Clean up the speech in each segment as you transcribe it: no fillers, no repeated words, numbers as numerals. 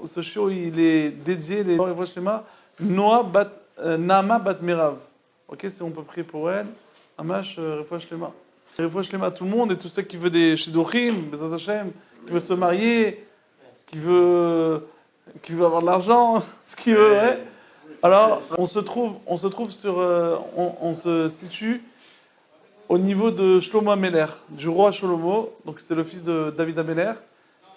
Ce chiot, il est dédié, les Naama Bat Merav. Ok, si on peut prier pour elle. Amash, Refouach Lema. Refouach Lema à tout le monde et tous ceux qui veulent des Shidduchim, Bezat Hashem, qui veut se marier, qui veut avoir de l'argent, ce qu'il veut, ouais. Alors, on se situe au niveau de Shlomo Ameler, du roi Shlomo, donc c'est le fils de David Ameler.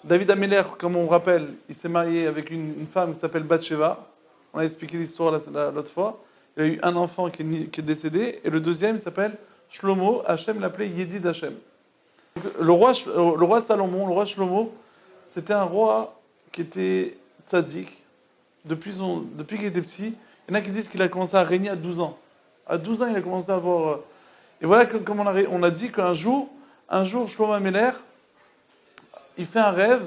David Ameler, comme on rappelle, il s'est marié avec une femme qui s'appelle Bathsheba. On a expliqué l'histoire l'autre fois. Il a eu un enfant qui est décédé, et le deuxième s'appelle Shlomo. Hachem l'appelait Yedid Hachem. Le roi Salomon, le roi Shlomo, c'était un roi qui était tzaddik depuis qu'il était petit. Il y en a qui disent qu'il a commencé à régner à 12 ans. À 12 ans, il a commencé à avoir... Et voilà, comme on a dit qu'un jour, Shlomo Ameler, il fait un rêve,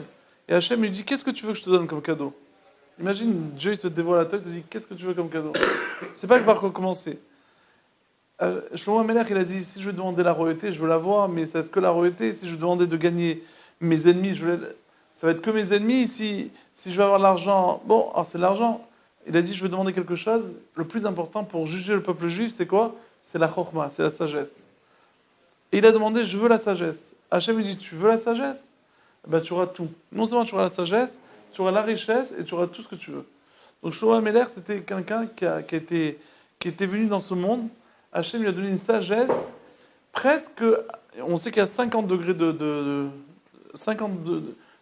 et Hachem lui dit, qu'est-ce que tu veux que je te donne comme cadeau? Imagine, Dieu il se dévoile à toi, il te dit, qu'est-ce que tu veux comme cadeau? C'est pas que par quoi commencer. Shlomo Ameler, il a dit, si je veux demander la royauté, je veux l'avoir, mais ça va être que la royauté. Si je veux demander de gagner mes ennemis, ça va être que mes ennemis. Si je veux avoir de l'argent, bon, alors c'est de l'argent. Il a dit, je veux demander quelque chose. Le plus important pour juger le peuple juif, c'est quoi? C'est la chorma, c'est la sagesse. Et il a demandé, je veux la sagesse. Hachem lui dit, tu veux la sagesse? Ben, tu auras tout. Non seulement tu auras la sagesse, tu auras la richesse et tu auras tout ce que tu veux. Donc Shlomo Ameler, c'était quelqu'un qui était venu dans ce monde. Hachem lui a donné une sagesse presque... On sait qu'il y a 50 degrés 50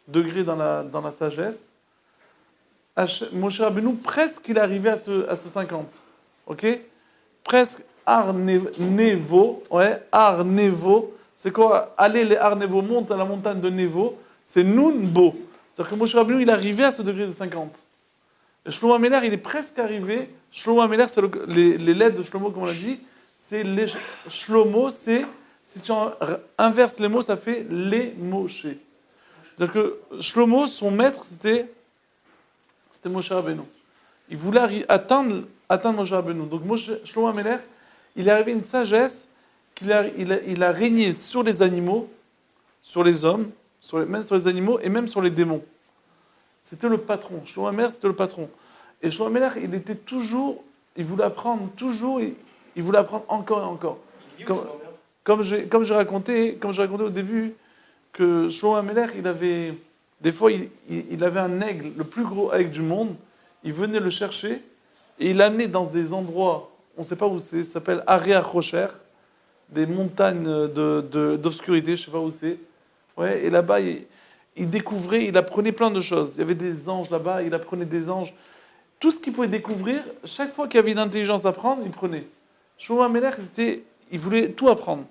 degrés dans la sagesse. Moshe Rabbeinu, presque il est arrivé à ce 50. Ok? Presque Ar-Nevo. Ouais, Ar-Nevo. C'est quoi? Allez, les Ar-Nevo montent à la montagne de Nevo. C'est Nunbo. C'est-à-dire que Moshe Rabbeinu, il est arrivé à ce degré de 50. Et Shlomo Ameler, il est presque arrivé. Shlomo Ameler, c'est les lettres de Shlomo, comme on l'a dit. C'est les Shlomo, si tu inverses les mots, ça fait les Moshe. C'est-à-dire que Shlomo, son maître, c'était Moshe Rabbeinu. Il voulait atteindre Moshe Rabbeinu. Donc Shlomo Ameler, il est arrivé à une sagesse qu'il il a régné sur les animaux, sur les hommes, même sur les animaux et même sur les démons. C'était le patron. Shlomo Ameler, c'était le patron. Et Shlomo Ameler, il voulait apprendre toujours, il voulait apprendre encore et encore. Comme j'ai raconté au début, que Shlomo Ameler, des fois, il avait un aigle, le plus gros aigle du monde. Il venait le chercher et il l'amenait dans des endroits, on ne sait pas où c'est, ça s'appelle Area Rocher, des montagnes d'obscurité, je ne sais pas où c'est. Ouais, et là-bas, il découvrait, il apprenait plein de choses. Il y avait des anges là-bas, il apprenait des anges. Tout ce qu'il pouvait découvrir, chaque fois qu'il y avait une intelligence à prendre, il prenait. Shlomo Ameler, il voulait tout apprendre.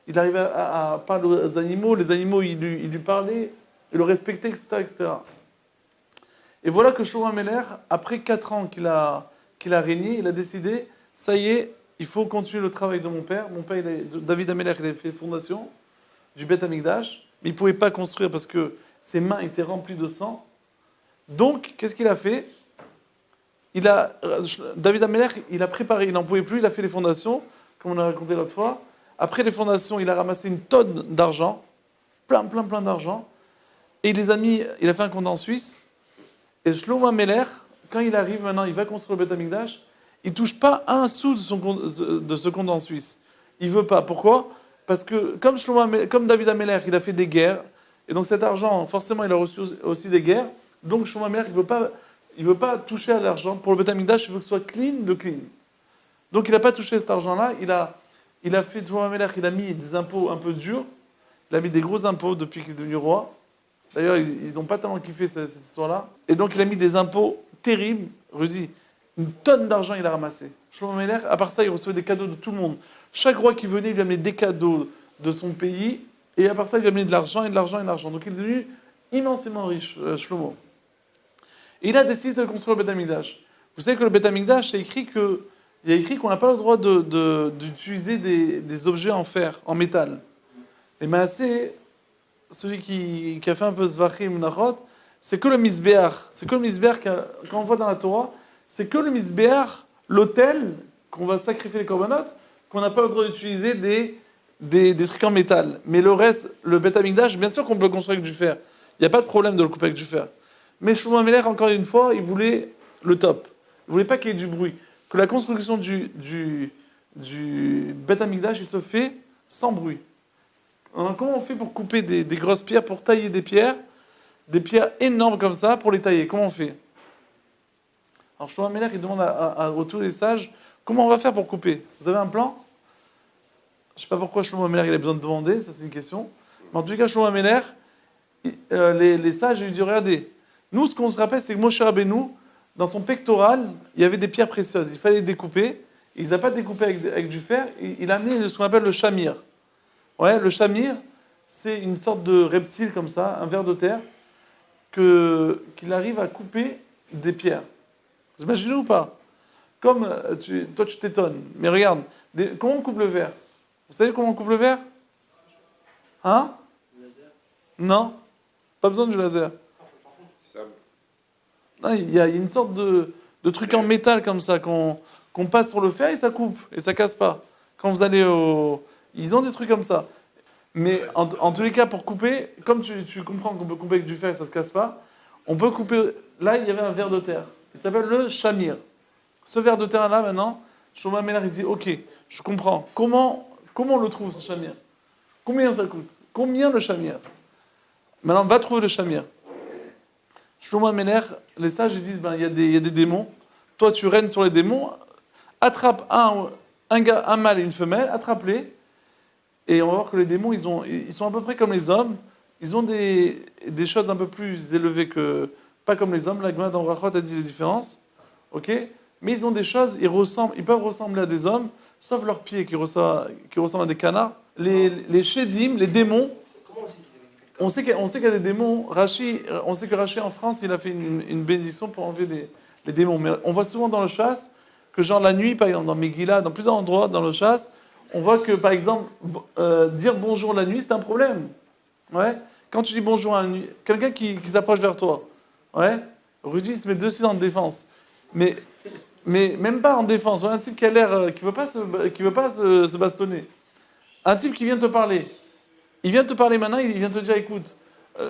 Il arrivait à parler aux animaux, les animaux, il lui parlait, il le respectait, etc., etc. Et voilà que Shlomo Ameler, après 4 ans qu'il a régné, il a décidé, ça y est, il faut continuer le travail de mon père. Mon père, David Ameler, il avait fait les fondations du Beth Amikdash, mais il ne pouvait pas construire parce que ses mains étaient remplies de sang. Donc, qu'est-ce qu'il a fait? David Ameler, il a préparé, il n'en pouvait plus, il a fait les fondations, comme on a raconté l'autre fois. Après les fondations, il a ramassé une tonne d'argent, plein d'argent, et il a fait un compte en Suisse. Et Shlomo Ameler, quand il arrive maintenant, il va construire le Beth Amikdash, il ne touche pas un sou de ce compte en Suisse. Il ne veut pas. Pourquoi? Parce que comme David Ameler, il a fait des guerres, et donc cet argent, forcément, il a reçu aussi des guerres. Donc Shlomo Ameler, il ne veut pas toucher à l'argent. Pour le Beth Amikdash, il veut que ce soit clean. Donc il n'a pas touché cet argent-là. Il a fait, Shlomo Ameler, il a mis des impôts un peu durs. Il a mis des gros impôts depuis qu'il est devenu roi. D'ailleurs, ils n'ont pas tellement kiffé cette histoire-là. Et donc il a mis des impôts terribles. Rudy, une tonne d'argent il a ramassé. Shlomo Ameler, à part ça, il recevait des cadeaux de tout le monde. Chaque roi qui venait, il lui amenait des cadeaux de son pays. Et à part ça, il lui amenait de l'argent et de l'argent et de l'argent. Donc il est devenu immensément riche, Shlomo. Et il a décidé de construire le Beth Amikdash. Vous savez que le Beth Amikdash, il y a écrit qu'on n'a pas le droit d'utiliser des objets en fer, en métal. Et Maasé, celui qui a fait un peu Zvachim Nachot, c'est que le Misbéach. C'est que le Misbéach, quand on voit dans la Torah, c'est que le Misbéach, l'autel, qu'on va sacrifier les korbanot, qu'on n'a pas le droit d'utiliser des trucs en métal. Mais le reste, le Beth Amikdash, bien sûr qu'on peut le construire avec du fer. Il n'y a pas de problème de le couper avec du fer. Mais Shlomo Amelech, encore une fois, il voulait le top. Il voulait pas qu'il y ait du bruit. Que la construction du Beth Amikdash, il se fait sans bruit. Alors, comment on fait pour couper des grosses pierres, pour tailler des pierres énormes comme ça, pour les tailler? Comment on fait? Alors Shlomo Amelech, il demande à tous les sages, comment on va faire pour couper? Vous avez un plan? Je ne sais pas pourquoi Shlomo Amelech il a besoin de demander, ça c'est une question. Mais en tout cas, Shlomo Amelech, les sages, ils lui disent, regardez, nous, ce qu'on se rappelle, c'est que Moshe Rabbeinu, dans son pectoral, il y avait des pierres précieuses. Il fallait les découper. Il n'a pas découpé avec du fer. Il a amené ce qu'on appelle le shamir. Ouais, le shamir, c'est une sorte de reptile comme ça, un ver de terre, qu'il arrive à couper des pierres. Vous imaginez ou pas? Comme toi, tu t'étonnes. Mais regarde, comment on coupe le verre? Vous savez comment on coupe le verre? Hein? Non, pas besoin du laser. Non, il y a une sorte de truc en métal comme ça qu'on passe sur le fer et ça coupe et ça casse pas. Quand vous allez ils ont des trucs comme ça. Mais en tous les cas, pour couper, comme tu comprends qu'on peut couper avec du fer et ça se casse pas, on peut couper. Là, il y avait un ver de terre. Il s'appelle le shamir. Ce ver de terre là, maintenant, Shlomo Amelech il dit, ok, je comprends. Comment on le trouve ce shamir? Combien ça coûte? Combien le shamir? Maintenant, va trouver le shamir. Shlomo Amelech, les sages ils disent, il y a des démons. Toi, tu règnes sur les démons. Attrape un mâle et une femelle, attrape-les. Et on va voir que les démons, ils sont à peu près comme les hommes. Ils ont des choses un peu plus élevées que... Pas comme les hommes. La Gemara dans Brachot a dit les différences. Ok? Mais ils ont des choses, ils peuvent ressembler à des hommes, sauf leurs pieds qui ressemblent à des canards. Les Shedim, les démons, on sait qu'il y a des démons. On sait que Rashi en France, il a fait une bénédiction pour enlever les démons. Mais on voit souvent dans le chasse que, genre la nuit, par exemple, dans Megillah, dans plusieurs endroits dans le chasse, on voit que, par exemple, dire bonjour la nuit, c'est un problème. Ouais. Quand tu dis bonjour à la nuit, quelqu'un qui s'approche vers toi, ouais. Rudy se met dessus en défense. Mais même pas en défense. Ouais, un type qui a l'air, qui veut pas se bastonner. Un type qui vient te parler. Il vient te parler maintenant, il vient te dire, écoute,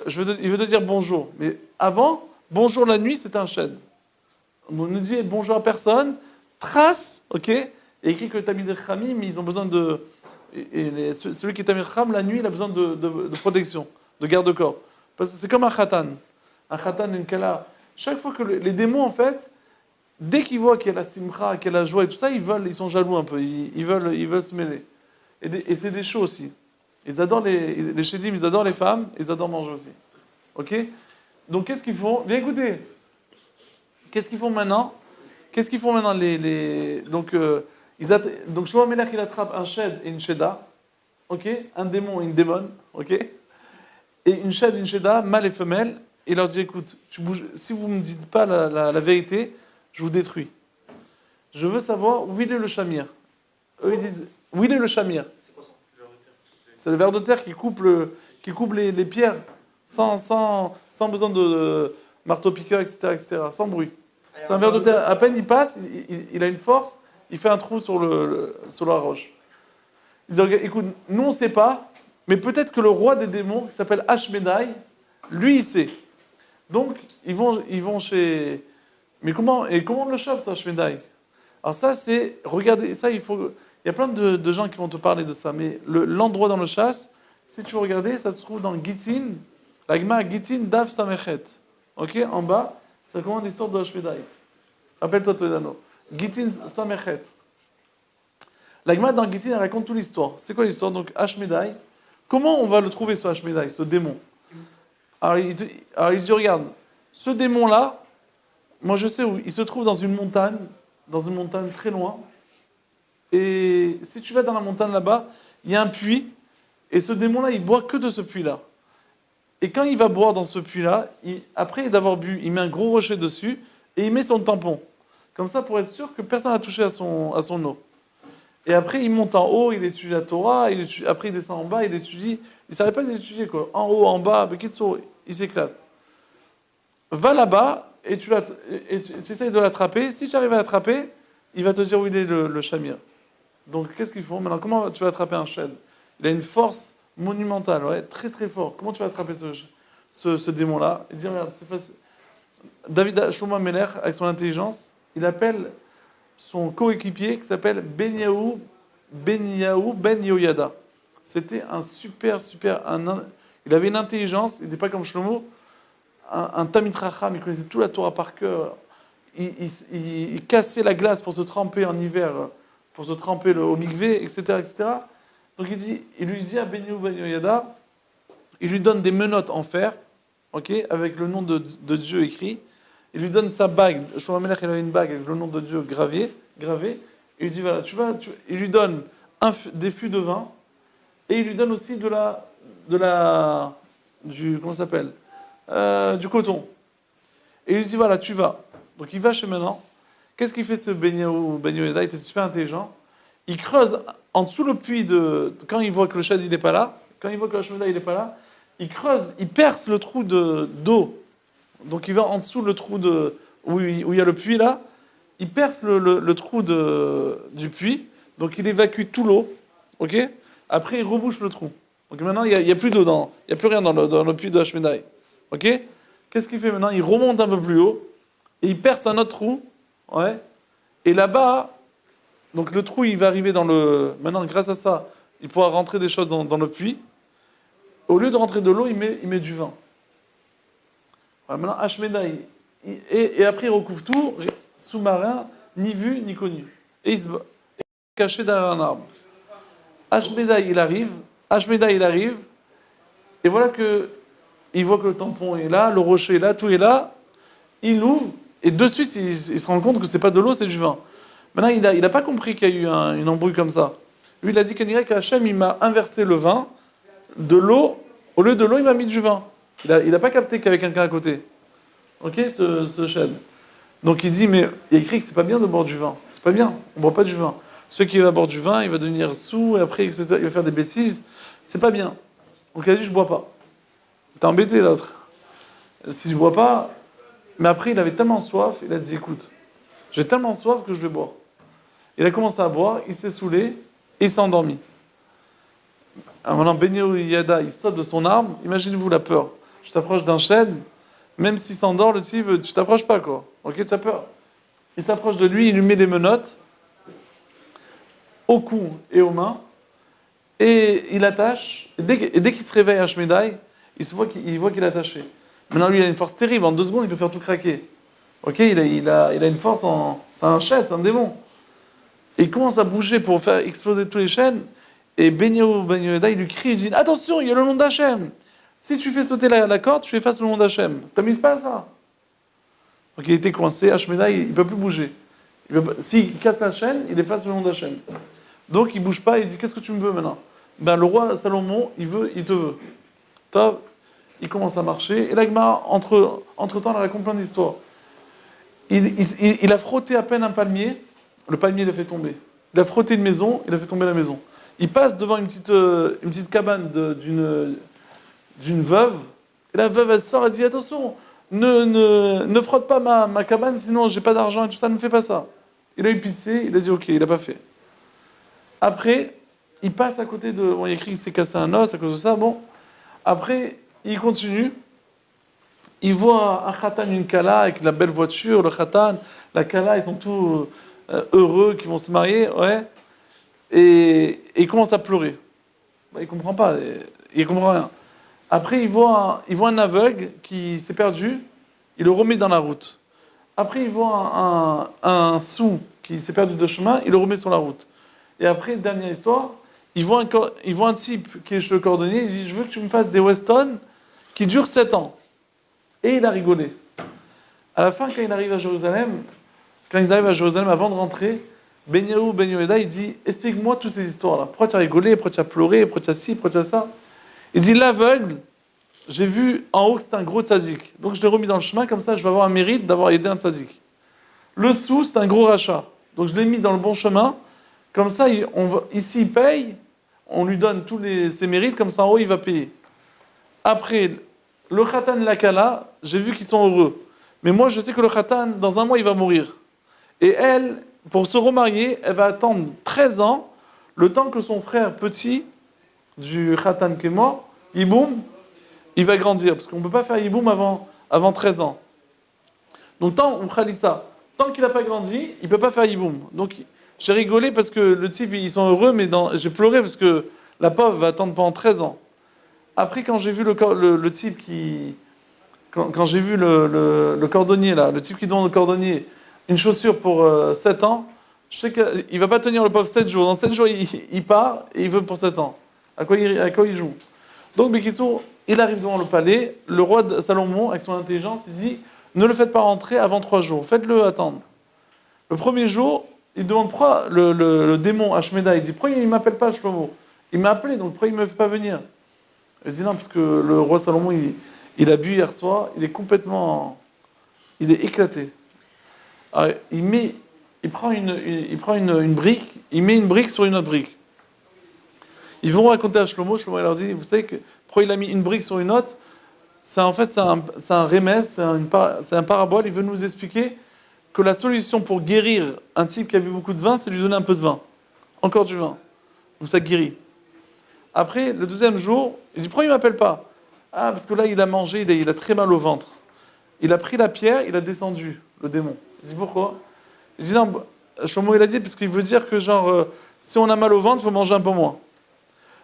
il veut te dire bonjour. Mais avant, bonjour la nuit, c'est un shed. On nous dit bonjour à personne, trace, ok? Et écrit que Tamid Khamim, ils ont besoin de... celui qui est Tamid Kham, la nuit, il a besoin de protection, de garde-corps. Parce que c'est comme un khatan. Un khatan, une kala. Chaque fois que les démons, en fait, dès qu'ils voient qu'il y a la simcha, qu'il y a la joie et tout ça, ils sont jaloux un peu. Ils veulent se mêler. Et c'est des chauds aussi. Ils adorent les chédim, ils adorent les femmes, ils adorent manger aussi. Ok? Donc qu'est-ce qu'ils font? Viens écouter. Qu'est-ce qu'ils font maintenant? Donc Shlomo Amelech il attrape un shed et une sheda. Ok? Un démon et une démon. Ok? Et une shed et une sheda, mâle et femelle. Et il leur dit, écoute, si vous ne me dites pas la vérité, je vous détruis. Je veux savoir où il est le shamir. Eux ils disent, où il est le shamir? C'est le ver de terre qui coupe les pierres sans besoin de marteau-piqueur, etc., sans bruit. C'est un ver de terre. À peine il passe, il a une force, il fait un trou sur la roche. Ils disent, écoute, nous on ne sait pas, mais peut-être que le roi des démons, qui s'appelle Ashmedai, lui il sait. Donc ils vont chez... Mais comment on le chope ça, Ashmedai? Alors ça c'est... Regardez, ça il faut... Il y a plein de gens qui vont te parler de ça, mais l'endroit dans le chasse, si tu veux regarder, ça se trouve dans Gittin, la Gemara Gittin Daf Samechet. Ok, en bas, ça commence l'histoire de Ashmedai. Rappelle-toi Toledano. Gittin Samechet. La Gemara dans Gittin, elle raconte toute l'histoire. C'est quoi l'histoire? Donc Ashmedai, comment on va le trouver ce Ashmedai, ce démon? Alors il dit, regarde, ce démon-là, moi je sais où, il se trouve dans une montagne très loin. Et si tu vas dans la montagne là-bas, il y a un puits, et ce démon-là, il boit que de ce puits-là. Et quand il va boire dans ce puits-là, après d'avoir bu, il met un gros rocher dessus, et il met son tampon. Comme ça, pour être sûr que personne n'a touché à son eau. Et après, il monte en haut, il étudie la Torah, après il descend en bas, il étudie. Il ne savait pas d'étudier, quoi. En haut, en bas, il s'éclate. Va là-bas, et tu essayes de l'attraper. Si tu arrives à l'attraper, il va te dire où il est le shamir. Donc, qu'est-ce qu'ils font? Maintenant, comment tu vas attraper un shed? Il a une force monumentale, ouais, très très fort. Comment tu vas attraper ce démon-là? Il dit, regarde, c'est facile. David Shlomo Amelech, avec son intelligence, il appelle son coéquipier qui s'appelle Benyahu Ben Yehoyada. C'était un super, il avait une intelligence, il n'était pas comme Shlomo, un Tamid Racham, il connaissait toute la Torah par cœur. Il cassait la glace pour se tremper en hiver, pour se tremper au mikvé, etc., etc. Donc il lui dit à Benyahu Ben Yehoyada, il lui donne des menottes en fer, ok, avec le nom de Dieu écrit. Il lui donne sa bague. Shlomo Amelech, il avait une bague avec le nom de Dieu gravé. Et il lui dit voilà, il lui donne des fûts de vin et il lui donne aussi comment ça s'appelle, du coton. Et il lui dit voilà, tu vas. Donc il va chez maintenant. Qu'est-ce qu'il fait ce Benyahu Ben Yehoyada? Il était super intelligent. Il creuse en dessous le puits quand il voit que le Shad il n'est pas là, quand il voit que le Shemida il n'est pas là, il creuse, il perce le trou d'eau. Donc il va en dessous le trou où il y a le puits là, il perce le trou du puits, donc il évacue tout l'eau, ok. Après il rebouche le trou. Donc maintenant il y a plus d'eau il y a plus rien dans le puits de Hashmedai, ok. Qu'est-ce qu'il fait maintenant? Il remonte un peu plus haut et il perce un autre trou, ouais. Et là-bas, donc le trou il va arriver maintenant grâce à ça, il pourra rentrer des choses dans le puits. Au lieu de rentrer de l'eau, il met du vin. Voilà, maintenant, Hashmedai, et après il recouvre tout, sous-marin, ni vu, ni connu. Et il se caché derrière un arbre. Hashmedai, il arrive, et voilà il voit que le tampon est là, le rocher est là, tout est là, il l'ouvre, et de suite, il se rend compte que c'est pas de l'eau, c'est du vin. Maintenant, il n'a pas compris qu'il y a eu une embrouille comme ça. Lui, il a dit qu'Hachem, il m'a inversé le vin, de l'eau, au lieu de l'eau, il m'a mis du vin. Il n'a pas capté qu'il y avait quelqu'un à côté. Ok, ce chêne. Donc il dit, mais il y a écrit que c'est pas bien de boire du vin. C'est pas bien, on ne boit pas du vin. Celui qui va boire du vin, il va devenir saoul, et après, etc., il va faire des bêtises. C'est pas bien. Donc il a dit, je bois pas. T'es embêté, l'autre. Si je bois pas... Mais après, il avait tellement soif, il a dit, écoute, j'ai tellement soif que je vais boire. Il a commencé à boire, il s'est saoulé, et il s'est endormi. Alors maintenant, Benyahu Yehoyada, il saute de son arme. Imaginez-vous la peur. Je t'approche d'un chêne, même s'il s'endort, le type, tu t'approches pas, quoi. Ok, tu as peur. Il s'approche de lui, il lui met des menottes au cou et aux mains, et il attache. Et dès qu'il se réveille à Hashmedai, il voit qu'il est attaché. Maintenant, lui, il a une force terrible. En 2 secondes, il peut faire tout craquer. Ok, il a une force c'est un chêne, c'est un démon. Et il commence à bouger pour faire exploser tous les chênes. Et Benyahu Ben Yehoyada, il lui crie, il dit attention, il y a le nom d'Hachem. Si tu fais sauter la corde, tu effaces le nom d'Hachem. T'amuses pas à ça. Donc il était coincé, Hashmedai, il ne peut plus bouger. S'il casse la chaîne, il efface le nom d'Hachem. Donc il ne bouge pas, il dit qu'est-ce que tu me veux maintenant? Ben, le roi Salomon, il te veut. Tov, il commence à marcher. Et l'Agma, entre-temps, il raconte plein d'histoires. Il a frotté à peine un palmier, le palmier l'a fait tomber. Il a frotté une maison, il a fait tomber la maison. Il passe devant une petite cabane d'une veuve. Et la veuve, elle sort, elle dit attention, ne frotte pas ma cabane, sinon j'ai pas d'argent et tout ça, ne fais pas ça. Il a eu pitié, il a dit ok, il n'a pas fait. Après, il passe à côté Bon, il y a écrit qu'il s'est cassé un os à cause de ça, bon. Après, il continue. Il voit un khatan, une kala, avec la belle voiture, le khatan, la kala, ils sont tous heureux, qui vont se marier, ouais. Et il commence à pleurer. Il comprend pas, il comprend rien. Après, il voit un aveugle qui s'est perdu, il le remet dans la route. Après, il voit un sourd qui s'est perdu de chemin, il le remet sur la route. Et après, dernière histoire, il voit un type qui est chez le cordonnier, il dit je veux que tu me fasses des Weston qui durent 7 ans. Et il a rigolé. À la fin, quand ils arrivent à Jérusalem, avant de rentrer, Benyahu Ben Yehoyada, il dit explique-moi toutes ces histoires-là. Pourquoi tu as rigolé, pourquoi tu as pleuré, pourquoi tu as ci, pourquoi tu as ça. Il dit l'aveugle, j'ai vu en haut que c'était un gros tzaddik. Donc je l'ai remis dans le chemin, comme ça je vais avoir un mérite d'avoir aidé un tzaddik. Le sou, c'est un gros rachat. Donc je l'ai mis dans le bon chemin. Comme ça, ici il paye, on lui donne tous ses mérites, comme ça en haut il va payer. Après, le khatan et la kala, j'ai vu qu'ils sont heureux. Mais moi je sais que le khatan, dans un mois il va mourir. Et elle, pour se remarier, elle va attendre 13 ans, le temps que son frère petit, du khatan qui est mort, Yiboum, il va grandir. Parce qu'on ne peut pas faire Yiboum avant 13 ans. Donc tant qu'il n'a pas grandi, il ne peut pas faire Yiboum. Donc j'ai rigolé parce que le type, ils sont heureux, mais j'ai pleuré parce que la pauvre va attendre pendant 13 ans. Après, quand j'ai vu le type qui... Quand j'ai vu le cordonnier, là, le type qui demande au cordonnier une chaussure pour 7 ans, je sais qu'il ne va pas tenir le pauvre 7 jours. Dans 7 jours, il part et il veut pour 7 ans. À quoi il joue? Donc, Bekissou, il arrive devant le palais. Le roi de Salomon, avec son intelligence, il dit ne le faites pas rentrer avant 3 jours. Faites-le attendre. Le premier jour, il demande pourquoi le démon Ashmeda, il dit pourquoi il ne m'appelle pas Shlomo? Il m'a appelé, donc pourquoi il ne me fait pas venir? Il dit non, parce que le roi Salomon, il a bu hier soir, il est éclaté. Alors, il prend une brique, il met une brique sur une autre brique. Ils vont raconter à Shlomo il leur dit, vous savez que pourquoi il a mis une brique sur une autre? C'est un remède, c'est un parabole. Il veut nous expliquer que la solution pour guérir un type qui a bu beaucoup de vin, c'est lui donner un peu de vin, encore du vin. Donc ça guérit. Après, le deuxième jour, il dit pourquoi il ne m'appelle pas? Ah, parce que là, il a mangé, il a très mal au ventre. Il a pris la pierre, il a descendu, le démon. Il dit pourquoi? Il dit non, Shlomo il a dit, parce qu'il veut dire que genre, si on a mal au ventre, il faut manger un peu moins.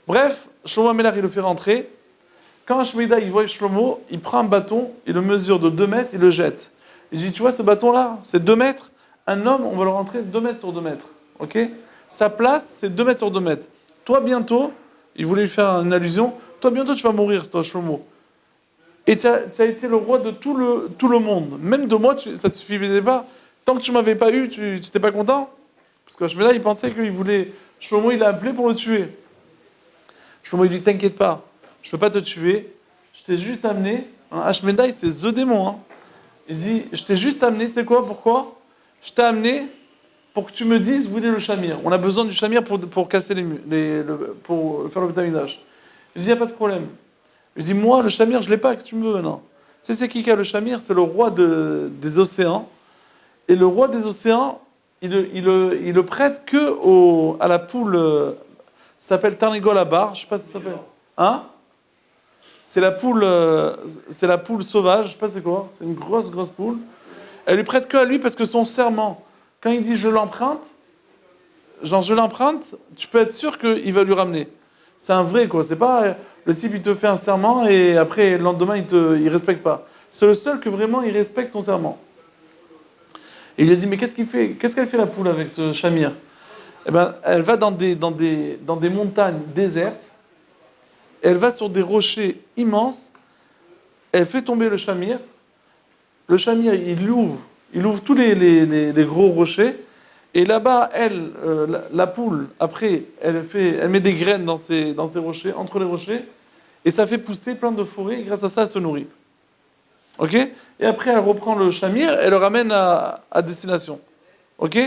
Bref, Shlomo Amélar, il le fait rentrer. Quand Ashmeda, il voit Shlomo, il prend un bâton, il le mesure de 2 mètres, il le jette. Il dit, tu vois ce bâton-là, c'est 2 mètres. Un homme, on va le rentrer 2 mètres sur 2 mètres. Ok? Sa place, c'est 2 mètres sur 2 mètres. Toi, bientôt, il voulait lui faire une allusion, toi, bientôt, tu vas mourir, toi, Shlomo. Et tu as été le roi de tout le monde. Même de moi, ça ne suffisait pas. Tant que tu ne m'avais pas eu, tu n'étais pas content? Parce que Ashmeda, il pensait qu'il voulait... Shlomo, il l'a appelé pour le tuer. Shlomo, il dit, t'inquiète pas, je ne veux pas te tuer. Je t'ai juste amené... Ashmeda, c'est The Démon. Hein. Il dit, je t'ai juste amené, tu sais quoi, pourquoi? Je t'ai amené pour que tu me dises, vous voulez le shamir. On a besoin du shamir pour casser pour faire le Beth Amikdash. Je dis, il n'y a pas de problème. Je dis, moi, le shamir, je ne l'ai pas, que tu me veux maintenant. Tu sais, c'est qui a le shamir? C'est le roi des océans. Et le roi des océans, il le prête à la poule, ça s'appelle Tarnigol Abar, je ne sais pas si ça s'appelle. Hein? C'est la poule sauvage, je ne sais pas c'est quoi. C'est une grosse poule. Elle lui prête que à lui parce que son serment, quand il dit je l'emprunte, tu peux être sûr qu'il va lui ramener. C'est un vrai, quoi. C'est pas le type, il te fait un serment et après, le lendemain, il respecte pas. C'est le seul que vraiment, il respecte son serment. Et il lui a dit, mais qu'est-ce qu'elle fait la poule avec ce shamir? Eh ben, elle va dans des montagnes désertes, elle va sur des rochers immenses, elle fait tomber le shamir, il ouvre tous les gros rochers, et là-bas, la poule, après, elle met des graines dans ces rochers, entre les rochers, et ça fait pousser plein de forêts, et grâce à ça, elle se nourrit. Ok? Et après, elle reprend le shamir, elle le ramène à destination. Ok?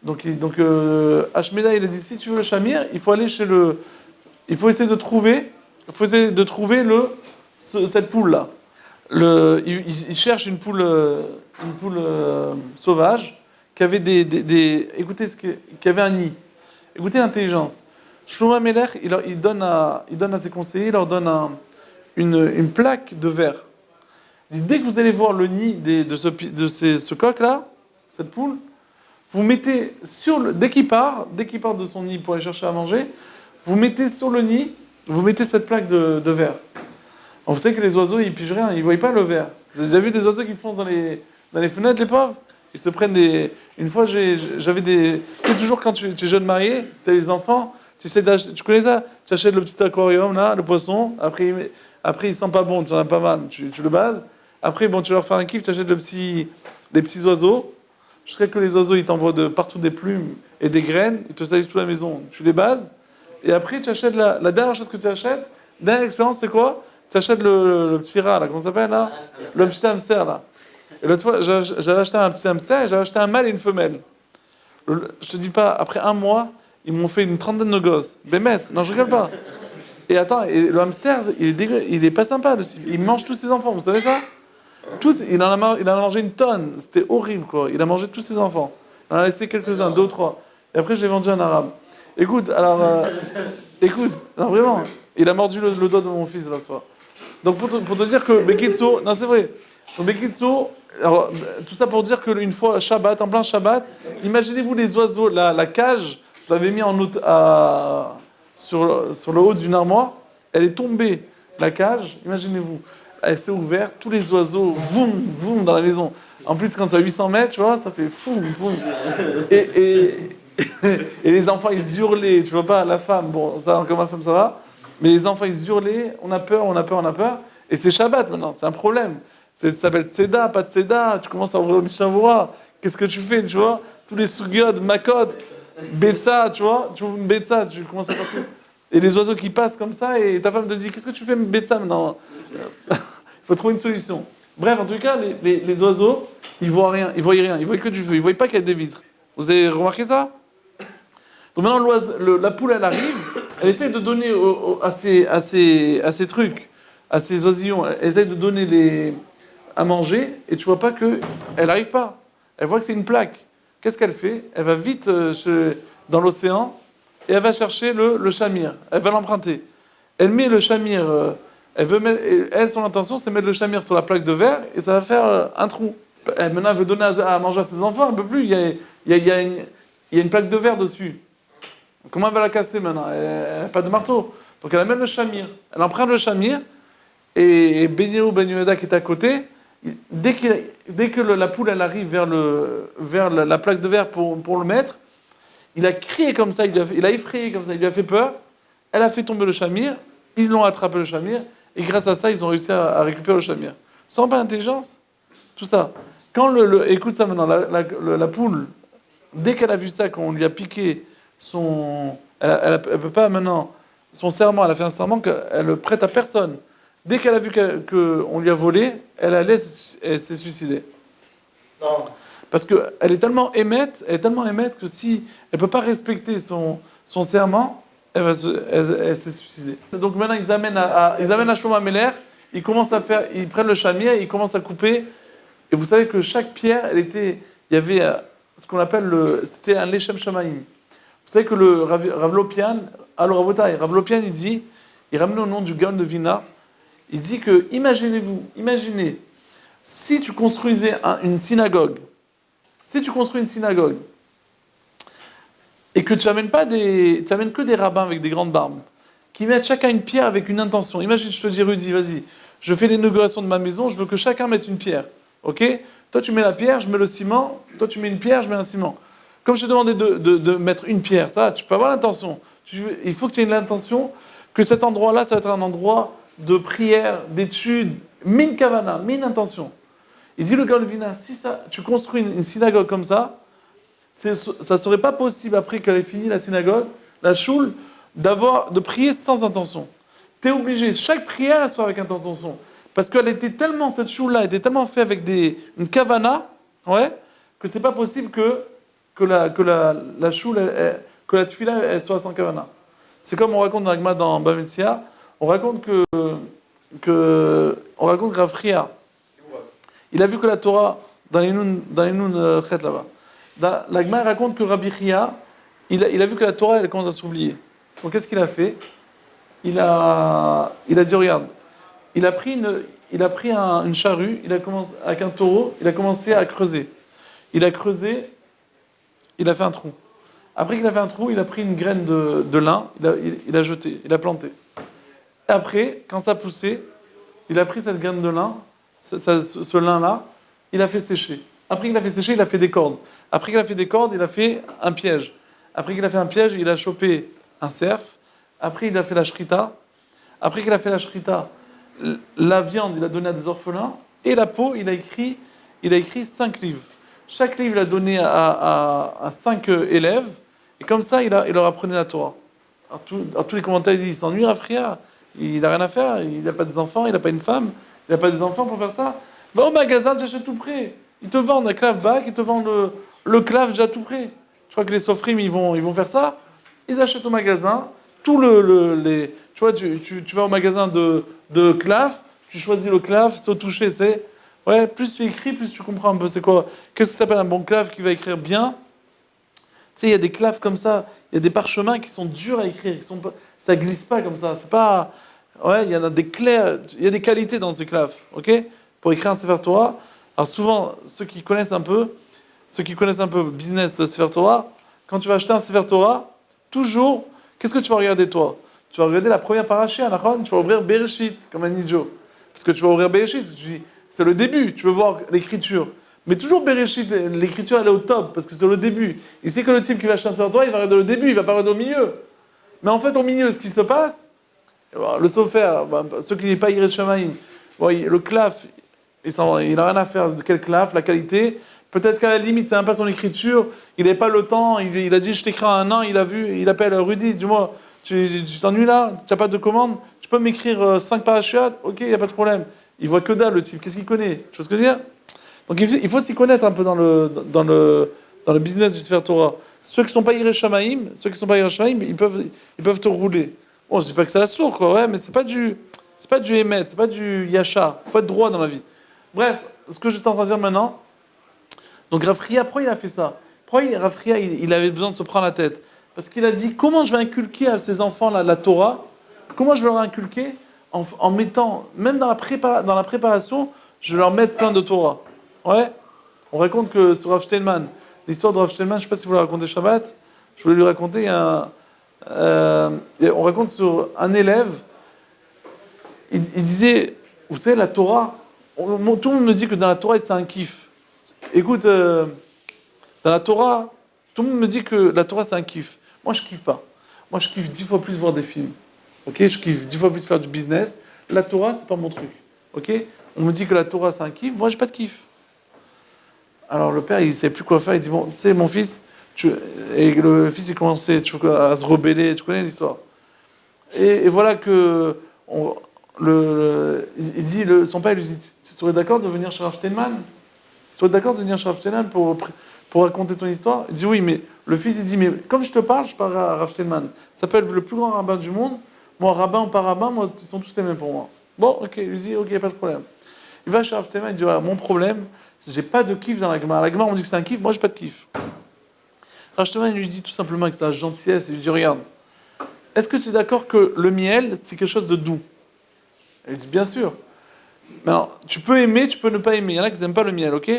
Donc Ashmeda, il a dit, si tu veux le shamir, il faut aller il faut essayer de trouver cette poule-là. Il cherche une poule sauvage qui avait qui avait un nid. Écoutez l'intelligence. Shlomo Améler, il donne à ses conseillers, il leur donne une plaque de verre. Il dit, dès que vous allez voir le nid de ce coq-là, cette poule, vous mettez dès qu'il part de son nid pour aller chercher à manger, vous mettez sur le nid, vous mettez cette plaque de verre. Alors, vous savez que les oiseaux, ils pigent rien, ils ne voient pas le verre. Vous avez déjà vu des oiseaux qui foncent dans les fenêtres, les pauvres? Ils se prennent Une fois, j'avais des... Tu sais, toujours quand tu es jeune marié, tu as des enfants, tu connais ça? Tu achètes le petit aquarium, là, le poisson, après il sent pas bon, tu en as pas mal, tu le bases. Après, bon, tu leur fais un kiff, tu achètes des petits oiseaux, jusqu'à que les oiseaux, ils t'envoient de partout des plumes et des graines, ils te salissent toute la maison. Tu les bases, et après, tu achètes la dernière chose que tu achètes, dernière expérience, c'est quoi? Tu achètes le petit rat, là, comment ça s'appelle, là? Le petit hamster, là. Et l'autre fois, j'avais acheté un petit hamster et j'avais acheté un mâle et une femelle. Je te dis pas, après 1 mois, ils m'ont fait une 30aine de gosses. Bémet, non, je rigole pas. Et attends, le hamster, il est pas sympa. Il mange tous ses enfants, vous savez ça? Il en a mangé une tonne. C'était horrible, quoi. Il a mangé tous ses enfants. Il en a laissé quelques-uns, 2 ou 3. Et après, je l'ai vendu à un arabe. Écoute, non, vraiment. Il a mordu le doigt de mon fils l'autre fois. Donc, pour te dire que, Bekitso, non, c'est vrai. Donc, Bekitso, alors, tout ça pour dire qu'une fois, Shabbat, en plein Shabbat, imaginez-vous les oiseaux, la cage, je l'avais mis sur le haut d'une armoire, elle est tombée, la cage, imaginez-vous, elle s'est ouverte, tous les oiseaux, voum, voum, dans la maison. En plus, quand tu as 800 mètres, tu vois, ça fait fou, fou. Et et les enfants, ils hurlaient, tu vois pas, la femme, bon, ça, encore ma femme, ça va, mais les enfants, ils hurlaient, on a peur, on a peur, on a peur, et c'est Shabbat maintenant, c'est un problème. Ça s'appelle Tseda, pas de Tseda, tu commences à ouvrir le Mishnah Berurah, qu'est-ce que tu fais, tu vois? Tous les Sugyot, Makot, Betsa, tu vois, tu ouvres une Betsa, tu commences à partir. Et les oiseaux qui passent comme ça, et ta femme te dit, qu'est-ce que tu fais, Betsa, maintenant? Il faut trouver une solution. Bref, en tout cas, les oiseaux, ils voient rien, ils voient rien, ils voient que du feu, ils voient pas qu'il y a des vitres. Vous avez remarqué ça? Donc maintenant, la poule, elle arrive, elle essaie de donner à ces trucs, à ces oisillons, elle essaie de donner à manger, et tu vois pas qu'elle n'arrive pas. Elle voit que c'est une plaque. Qu'est-ce qu'elle fait? Elle va vite dans l'océan, et elle va chercher le chamir. Elle va l'emprunter. Elle met le chamir, son intention, c'est mettre le chamir sur la plaque de verre, et ça va faire un trou. Maintenant, elle veut donner à manger à ses enfants, elle ne peut plus, il y a une plaque de verre dessus. Comment elle va la casser maintenant? Elle n'a pas de marteau. Donc elle amène le chamir. Elle emprunte le chamir, et Benio Ben Yehuda qui est à côté, dès que la poule elle arrive vers la plaque de verre pour le mettre, il a crié comme ça, il a effrayé comme ça, il lui a fait peur, elle a fait tomber le chamir, ils l'ont attrapé le chamir, et grâce à ça, ils ont réussi à récupérer le chamir. Sans pas l'intelligence? Tout ça. Écoute ça maintenant, la poule, dès qu'elle a vu ça, qu'on lui a piqué elle peut pas maintenant, son serment, elle a fait un serment qu'elle ne prête à personne. Dès qu'elle a vu qu'on lui a volé, elle s'est suicidée. Non. Parce qu'elle est tellement émette, que si elle ne peut pas respecter son serment, elle s'est suicidée. Donc maintenant, ils amènent à Shlomo Ameler, ils prennent le chamir, ils commencent à couper. Et vous savez que chaque pierre, il y avait ce qu'on appelle c'était un Lechem Shamaim. Vous savez que le Rav Lopian, alors Rav Lopian, il ramène au nom du Gaon de Vilna, il dit que, imaginez, si tu construisais une synagogue, et que tu amènes que des rabbins avec des grandes barbes, qui mettent chacun une pierre avec une intention. Imagine, je te dis, Rudy, vas-y, je fais l'inauguration de ma maison, je veux que chacun mette une pierre. Ok? Toi, tu mets la pierre, je mets le ciment. Toi, tu mets une pierre, je mets un ciment. Comme je t'ai demandé de mettre une pierre, ça, tu peux avoir l'intention. Il faut que tu aies l'intention que cet endroit-là, ça va être un endroit de prière, d'étude, min kavana, min intention. Il dit le Galvina, si tu construis une synagogue comme ça ne serait pas possible, après qu'elle ait fini la synagogue, la choule, de prier sans intention. Tu es obligé, chaque prière, elle soit avec intention. Parce qu'elle était tellement, cette choule-là était tellement faite avec une kavana, ouais, que c'est pas possible que la choule, que la tefila, elle soit sans kavana. C'est comme on raconte dans la Gemara dans Bametsia, on raconte que Rav Chia, il a vu que la Torah, dans les Noun Chet là-bas, la Gemara raconte que Rabbi Chia, il a vu que la Torah, elle commence à s'oublier. Donc qu'est-ce qu'il a fait? Il a dit, regarde, il a pris une charrue, avec un taureau, il a commencé à creuser. Il a creusé, il a fait un trou. Après qu'il a fait un trou, il a pris une graine de lin, il a jeté, il a planté. Et après, quand ça poussait, il a pris cette graine de lin, ce lin-là, il a fait sécher. Après qu'il a fait sécher, il a fait des cordes. Après qu'il a fait des cordes, il a fait un piège. Après qu'il a fait un piège, il a chopé un cerf. Après, il a fait la shrita. Après qu'il a fait la shrita, la viande, il a donné à des orphelins. Et la peau, il a écrit 5 livres. Chaque livre, il a donné à 5 élèves. Et comme ça, il leur apprenait la Torah. Alors, tous les commentaires, ils disent, il s'ennuie, Rafria. Il n'a rien à faire. Il n'a pas des enfants, il n'a pas une femme. Il n'a pas des enfants pour faire ça. Va au magasin, tu achètes tout prêt. Ils te vendent un clave bac, ils te vendent le clave déjà tout prêt. Je crois que les sofrim, ils vont faire ça. Ils achètent au magasin tout tu vois, tu vas au magasin de clave, tu choisis le clave, c'est au toucher, c'est... Ouais, plus tu écris, plus tu comprends un peu c'est quoi. Qu'est-ce que ça s'appelle un bon clave qui va écrire bien? Tu sais, il y a des claves comme ça, il y a des parchemins qui sont durs à écrire, ça glisse pas comme ça, c'est pas... Ouais, il y en a des clairs, il y a des qualités dans ce clave, ok? pour écrire un Sefer Torah. Alors souvent, ceux qui connaissent un peu business Sefer Torah, quand tu vas acheter un Sefer Torah, toujours, qu'est-ce que tu vas regarder toi? Tu vas regarder la première parasha, tu vas ouvrir Bereshit, comme un idiot. Parce que tu vas ouvrir Bereshit, parce que tu dis, c'est le début, tu veux voir l'écriture. Mais toujours Bereshit, l'écriture elle est au top, parce que c'est le début. Il sait que le type qui va acheter un Sefer Torah, il va regarder le début, il va pas regarder au milieu. Mais en fait, au milieu, ce qui se passe, le sofer, ceux qui n'est pas Yirat Shamayim, le claf, il n'a rien à faire de quel claf, la qualité. Peut-être qu'à la limite, c'est même pas son écriture, il n'avait pas le temps, il a dit je t'écris en un an, il appelle Rudy, dis-moi, tu t'ennuies là, tu n'as pas de commande, tu peux m'écrire 5 parachutes, ok, il n'y a pas de problème. Il voit que dalle le type, qu'est-ce qu'il connaît? Tu vois ce que je veux dire? Donc il faut s'y connaître un peu dans le business du Sefer Torah. Ceux qui ne sont pas Yirat Shamayim, ils peuvent te rouler. Bon, je dis pas que c'est assourd, quoi, ouais, mais c'est pas du émet, c'est pas du yachar. Il faut être droit dans la vie. Bref, ce que je t'entends dire maintenant. Donc Rav Chia, pourquoi il a fait ça? Pourquoi Rav Chia, il avait besoin de se prendre la tête? Parce qu'il a dit, comment je vais inculquer à ces enfants la Torah? Comment je vais leur inculquer en mettant, même dans la préparation, je vais leur mettre plein de Torah. Ouais. On raconte que sur Rav Steinman, l'histoire de Rav Steinman, je ne sais pas si vous la racontez Shabbat, je voulais lui raconter on raconte sur un élève, il disait, vous savez, la Torah, tout le monde me dit que dans la Torah, c'est un kiff. Écoute, dans la Torah, tout le monde me dit que la Torah, c'est un kiff. Moi, je kiffe pas. Moi, je kiffe 10 fois plus voir des films. Ok, je kiffe 10 fois plus faire du business. La Torah, c'est pas mon truc. Ok, on me dit que la Torah, c'est un kiff. Moi, j'ai pas de kiff. Alors, le père, il savait plus quoi faire. Il dit, bon, tu sais, mon fils, et le fils, il commençait à se rebeller. Tu connais l'histoire. Et voilà que il dit, son père lui dit, tu serais d'accord de venir chez Rav Steinman? Tu serais d'accord de venir chez Rav Steinman pour raconter ton histoire? Il dit oui, mais le fils il dit, mais comme je te parle, je parle à Rav Steinman. Ça s'appelle le plus grand rabbin du monde. Moi, rabbin ou pas rabbin, moi, ils sont tous les mêmes pour moi. Bon, ok, il lui dit, ok, pas de problème. Il va chez Rav Steinman, il dit, voilà, mon problème, j'ai pas de kiff dans la Gemara. La Gemara, on dit que c'est un kiff, moi, j'ai pas de kiff. Rav Steinman, il lui dit tout simplement avec sa gentillesse, il lui dit, regarde, est-ce que tu es d'accord que le miel, c'est quelque chose de doux? Il dit, bien sûr. Mais alors, tu peux aimer, tu peux ne pas aimer. Il y en a qui n'aiment pas le miel, ok?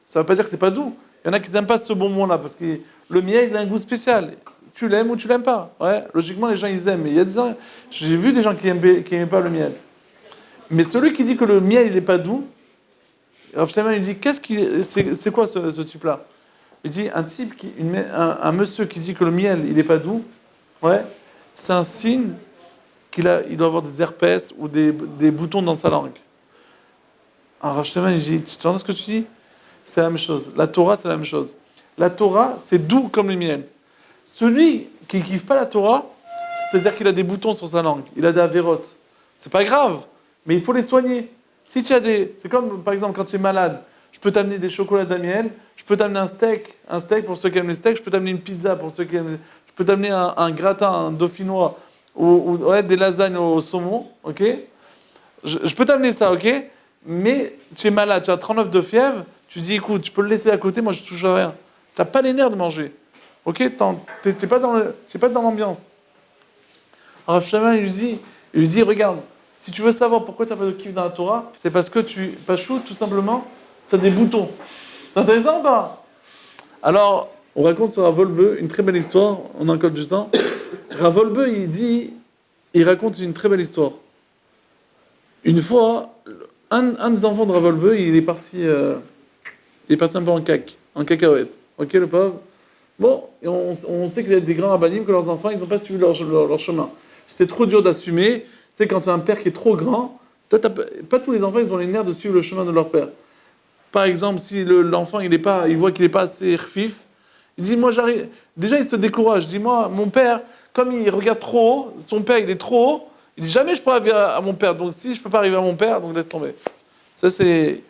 Ça ne veut pas dire que c'est pas doux. Il y en a qui n'aiment pas ce bonbon-là, parce que le miel, il a un goût spécial. Tu l'aimes ou tu l'aimes pas. Ouais, logiquement, les gens, ils aiment. Mais il y a des gens, j'ai vu des gens qui n'aiment pas le miel. Mais celui qui dit que le miel, il n'est pas doux, Rav Steinman, il dit, c'est quoi ce type-là? Il dit, un monsieur qui dit que le miel, il n'est pas doux, ouais, c'est un signe il doit avoir des herpès ou des boutons dans sa langue. Un Rav Steinman, il dit, tu entends ce que tu dis? C'est la même chose. La Torah, c'est la même chose. La Torah, c'est doux comme le miel. Celui qui ne kiffe pas la Torah, c'est-à-dire qu'il a des boutons sur sa langue, il a des avérotes. C'est pas grave, mais il faut les soigner. Si tu as c'est comme, par exemple, quand tu es malade, je peux t'amener des chocolats à miel, je peux t'amener un steak pour ceux qui aiment les steaks, je peux t'amener une pizza pour ceux qui aiment, je peux t'amener un gratin, un dauphinois, ou ouais, des lasagnes au saumon, ok? Je peux t'amener ça, ok? Mais tu es malade, tu as 39 de fièvre, tu dis écoute, tu peux le laisser à côté, moi je touche à rien. Tu n'as pas les nerfs de manger, ok? T'es pas dans l'ambiance. Alors Rav Steinman, il lui dit regarde, si tu veux savoir pourquoi tu n'as pas de kiff dans la Torah, c'est parce que Pachou, tout simplement, tu as des boutons. C'est intéressant ou pas? Alors, on raconte sur Rav Wolbe une très belle histoire, on a encore du temps. Rav Wolbe, il raconte une très belle histoire. Une fois, un des enfants de Rav Wolbe, il est parti un peu en cacahuète. Ok, le pauvre. Bon, et on sait qu'il y a des grands rabbinim que leurs enfants, ils n'ont pas suivi leur chemin. C'est trop dur d'assumer. Tu sais, quand tu as un père qui est trop grand, pas tous les enfants, ils ont les nerfs de suivre le chemin de leur père. Par exemple, si l'enfant, il voit qu'il n'est pas assez rfif, il dit, moi j'arrive. Déjà, il se décourage. Il dit, moi, mon père, comme il regarde trop haut, son père, il est trop haut, il dit, jamais je pourrai arriver à mon père. Donc, si je ne peux pas arriver à mon père, donc laisse tomber. Ça, c'est...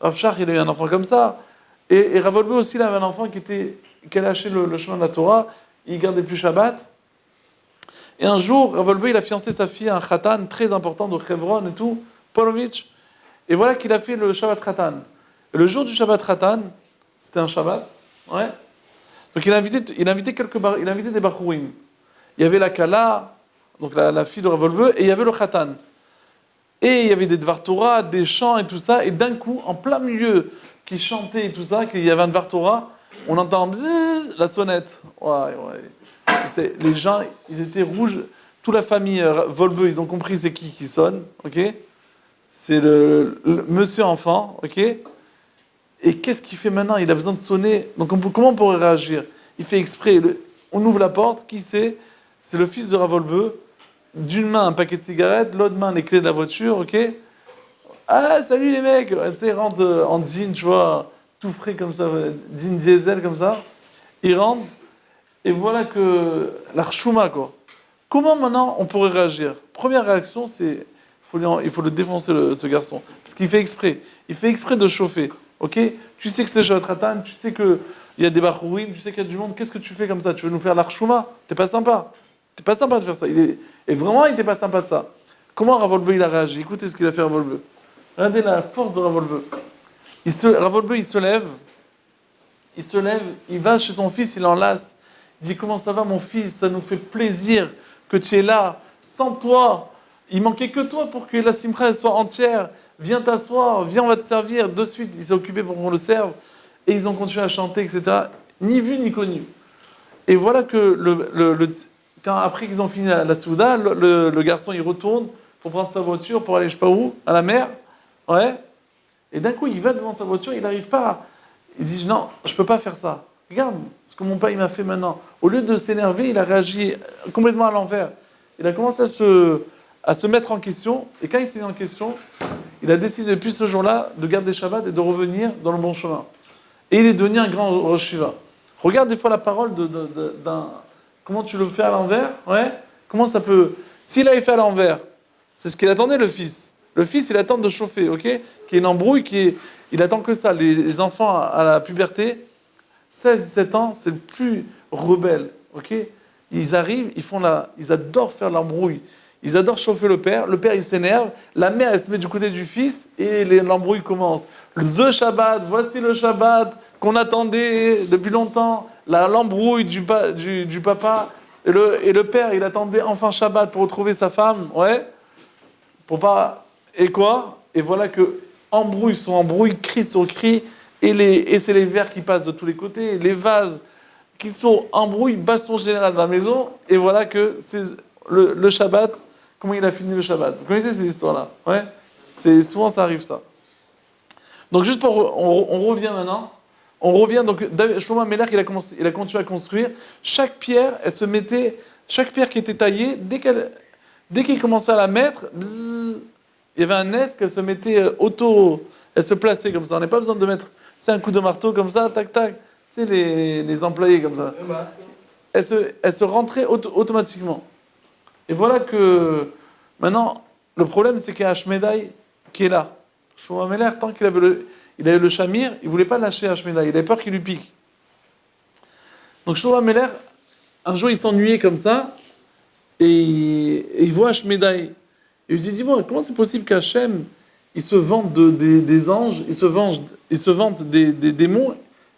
Rav Shach, il a eu un enfant comme ça. Et Rav Wolbe aussi, il avait un enfant qui a lâché le chemin de la Torah, il gardait plus Shabbat. Et un jour, Rav Wolbe, il a fiancé sa fille à un khatan très important de Hebron et tout, Polovitch. Et voilà qu'il a fait le Shabbat khatan. Et le jour du Shabbat khatan, c'était un Shabbat, ouais. Donc il a invité des Bachourim. Il y avait la Kala, donc la fille de Rav Wolbe, et il y avait le khatan. Et il y avait des Dvar Torah, des chants et tout ça. Et d'un coup, en plein milieu, qui chantait et tout ça, qu'il y avait un Dvar Torah, on entend bzzz, la sonnette. Ouais, ouais. Les gens, ils étaient rouges. Toute la famille Volbeux, ils ont compris c'est qui sonne, ok? C'est le monsieur enfant, ok? Et qu'est-ce qu'il fait maintenant? Il a besoin de sonner. Donc comment on pourrait réagir? Il fait exprès. On ouvre la porte. Qui c'est? C'est le fils de Ravolbeux. D'une main un paquet de cigarettes, l'autre main les clés de la voiture, ok? Ah, salut les mecs! Tu sais, ils rentrent en jean, tu vois, tout frais comme ça, jean diesel comme ça. Ils rentrent. Et voilà que l'archouma, quoi. Comment maintenant on pourrait réagir? Première réaction, c'est il faut le défoncer, ce garçon. Parce qu'il fait exprès. Il fait exprès de chauffer. Ok? Tu sais que c'est Shabbat Ratan, tu sais qu'il y a des Bachorim, tu sais qu'il y a du monde. Qu'est-ce que tu fais comme ça? Tu veux nous faire l'archouma? T'es pas sympa. T'es pas sympa de faire ça. Et vraiment, il était pas sympa de ça. Comment Ravolbeu il a réagi? Écoutez ce qu'il a fait Ravolbeu. Regardez la force de Ravolbeu. Ravolbeu, il se lève, il va chez son fils, il l'enlace. Il dit, comment ça va mon fils? Ça nous fait plaisir que tu es là. Sans toi, il manquait que toi pour que la simcha soit entière. Viens t'asseoir, viens, on va te servir. De suite, il s'est occupé pour qu'on le serve. Et ils ont continué à chanter, etc. Ni vu ni connu. Et voilà que après qu'ils ont fini la souda, le garçon il retourne pour prendre sa voiture, pour aller je sais pas où, à la mer. Ouais. Et d'un coup, il va devant sa voiture, il n'arrive pas. Il dit non, je peux pas faire ça. Regarde ce que mon père il m'a fait maintenant. Au lieu de s'énerver, il a réagi complètement à l'envers. Il a commencé à se mettre en question. Et quand il s'est mis en question, il a décidé depuis ce jour-là de garder Shabbat et de revenir dans le bon chemin. Et il est devenu un grand Rosh Shiva. Regarde des fois la parole d'un... Comment tu le fais à l'envers? Ouais. Comment ça peut... S'il avait fait à l'envers, c'est ce qu'il attendait le fils. Le fils, il attend de chauffer, ok? Qu'il y ait une embrouille, il attend que ça. Les enfants à la puberté, 16-17 ans, c'est le plus rebelle, ok? Ils arrivent, ils adorent faire l'embrouille. Ils adorent chauffer le père il s'énerve, la mère elle se met du côté du fils et l'embrouille commence. The Shabbat, voici le Shabbat qu'on attendait depuis longtemps, l'embrouille du papa et le père il attendait enfin Shabbat pour retrouver sa femme, ouais, pour pas... Et quoi? Et voilà que embrouille sur embrouille, cri sur cri, et c'est les verres qui passent de tous les côtés, les vases qui sont embrouille, baston général dans la maison, et voilà que c'est le Shabbat. Comment il a fini le Shabbat? Vous connaissez ces histoires-là? Ouais. Souvent ça arrive ça. Donc juste on revient maintenant. On revient donc Shlomo Amelech il a continué à construire. Chaque pierre qui était taillée, dès qu'il commençait à la mettre, bzzz, il y avait un S qu'elle se mettait elle se plaçait comme ça. On n'a pas besoin de mettre un coup de marteau comme ça, tac tac. Tu sais les employés comme ça. Elle se rentrait automatiquement. Et voilà que, maintenant, le problème, c'est qu'il y a Hashmedai qui est là. Shlomo Amelech, tant qu'il avait le Shamir, il ne voulait pas lâcher Hashmedai, il avait peur qu'il lui pique. Donc Shlomo Amelech, un jour, il s'ennuyait comme ça, et il voit Hashmedai. Et il lui dit, bon, comment c'est possible qu'Hachem, il se vante des anges, il se vante des démons,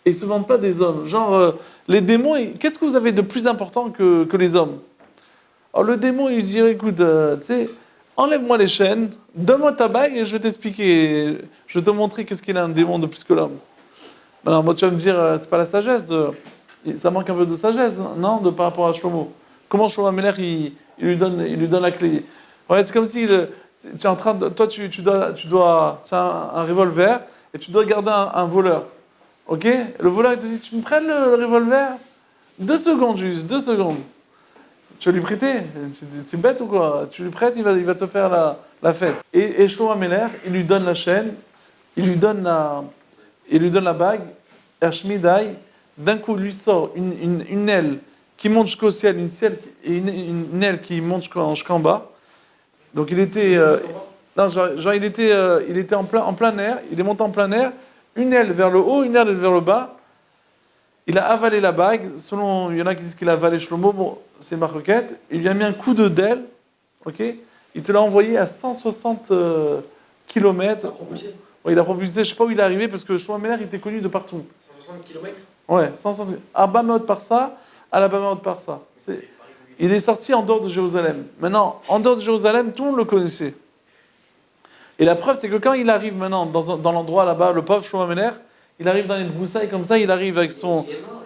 et il ne se vante pas des hommes. Genre, les démons, qu'est-ce que vous avez de plus important que les hommes? Alors le démon, il dit, écoute, tu sais, enlève-moi les chaînes, donne-moi ta bague et je vais t'expliquer, je vais te montrer qu'est-ce qu'il a un démon de plus que l'homme. Alors moi, tu vas me dire, c'est pas la sagesse, ça manque un peu de sagesse, non, par rapport à Shlomo. Comment Shlomo Amelech, il lui donne la clé? Ouais, c'est comme si tu es en train de, toi, tu as un revolver et tu dois garder un voleur. Ok? Le voleur, il te dit, tu me prêtes le revolver? 2 secondes juste, 2 secondes. Tu vas lui prêter? C'est bête ou quoi? Tu lui prêtes, il va te faire la fête. Et Shlomo Amelech, il lui donne la chaîne, il lui donne la bague, et Hashmedai, d'un coup, lui sort une aile qui monte jusqu'au ciel, une aile qui monte jusqu'en bas. Donc il était... non, genre il était en plein air, il est monté en plein air, une aile vers le haut, une aile vers le bas. Il a avalé la bague, il y en a qui disent qu'il a avalé Shlomo, bon, c'est ma requête. Il lui a mis un coup d'aile, ok? Il te l'a envoyé à 160 km. Ouais, il a propulsé, je ne sais pas où il est arrivé, parce que Shlomo Amelech était connu de partout. 160 km? Ouais, 160 km. Abamot par ça, Alabama par ça. Il est sorti en dehors de Jérusalem. Maintenant, en dehors de Jérusalem, tout le monde le connaissait. Et la preuve, c'est que quand il arrive maintenant dans l'endroit là-bas, le pauvre Shlomo Ameler, il arrive dans les broussailles comme ça, il arrive avec son... Il est mort,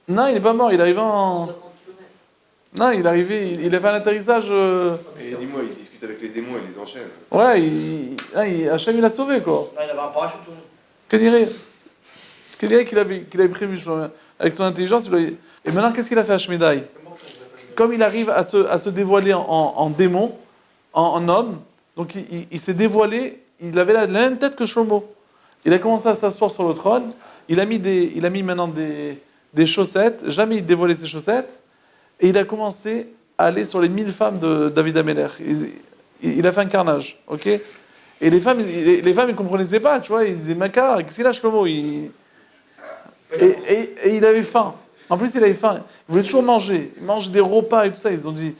Non, il n'est pas mort, il arrive en... 60 km. Non, il est arrivé, il a fait un atterrissage... Et dis-moi, il discute avec les démons et les enchaîne. Ouais, Hachem, il a sauvé, quoi. Ah, il avait un parachute sur lui. Qu'il dirait qu'il avait prévu, avec son intelligence, et maintenant, qu'est-ce qu'il a fait à Shmedai? Comme il arrive à se dévoiler en démon, en homme, donc il s'est dévoilé, il avait la même tête que Shlomo. Il a commencé à s'asseoir sur le trône, il a mis maintenant des chaussettes, jamais il dévoilait ses chaussettes, et il a commencé à aller sur les 1000 femmes de David Ameler. Il a fait un carnage, ok? Et les femmes, ils comprenaient pas, tu vois, ils disaient, Makar, qu'est-ce qu'il a Shlomo? Et il avait faim. En plus, il avait faim. Il voulait toujours manger. Il mange des repas et tout ça. Ils ont dit,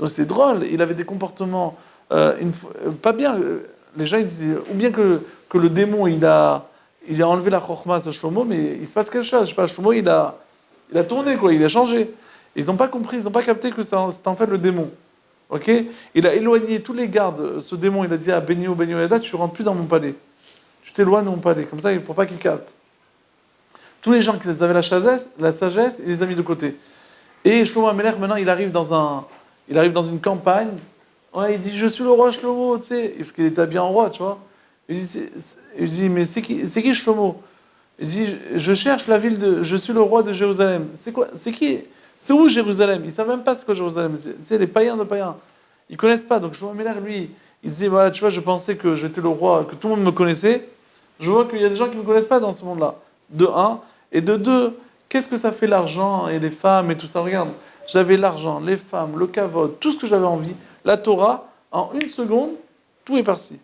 c'est drôle. Il avait des comportements pas bien. Les gens ils disaient, ou bien que le démon il a enlevé la chokhma à ce Shlomo, mais il se passe quelque chose. Je sais pas, Shlomo il a tourné quoi, il a changé. Ils n'ont pas compris, ils n'ont pas capté que c'était en fait le démon. Ok? Il a éloigné tous les gardes. Ce démon, il a dit à Benio Yada, tu ne rentres plus dans mon palais. Tu t'éloignes de mon palais. Comme ça, pour pas qu'il capte. Tous les gens qui avaient la sagesse, il les a mis de côté. Et Shlomo Ameler, maintenant, il arrive dans une campagne. Ouais, il dit, je suis le roi Shlomo, tu sais, parce qu'il est habillé en roi, tu vois. Il dit mais c'est qui Shlomo? Il dit, je cherche la ville je suis le roi de Jérusalem. C'est quoi? C'est où Jérusalem? Ils ne savent même pas c'est quoi Jérusalem. Tu sais, les païens de païens. Ils ne connaissent pas. Donc Shlomo Ameler, lui, il disait, voilà, tu vois, je pensais que j'étais le roi, que tout le monde me connaissait. Je vois qu'il y a des gens qui ne me connaissent pas dans ce monde-là. De un. Et de deux, qu'est-ce que ça fait l'argent et les femmes et tout ça? Regarde, j'avais l'argent, les femmes, le kavod, tout ce que j'avais envie. La Torah, en une seconde, tout est parti.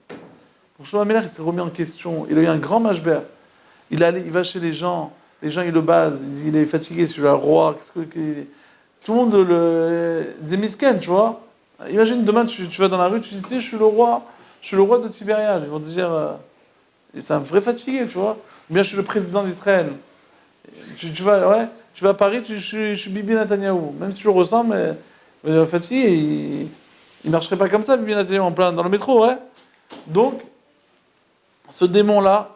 Pour Shlomo Ameler, il s'est remis en question. Il a eu un grand mashber. Il va chez les gens ils le basent. Il dit, il est fatigué, c'est le roi. Tout le monde le disait misken, tu vois. Imagine, demain, tu vas dans la rue, tu dis, tu sais, je suis le roi de Tibériade. Ils vont te dire, c'est un vrai fatigué, tu vois. Ou bien, je suis le président d'Israël. Tu vas à Paris, je suis Bibi Netanyahou. Même si tu le ressens, mais fatigué, il marcherait pas comme ça, Bibi Netanyahou, en plein dans le métro, ouais. Donc, ce démon-là,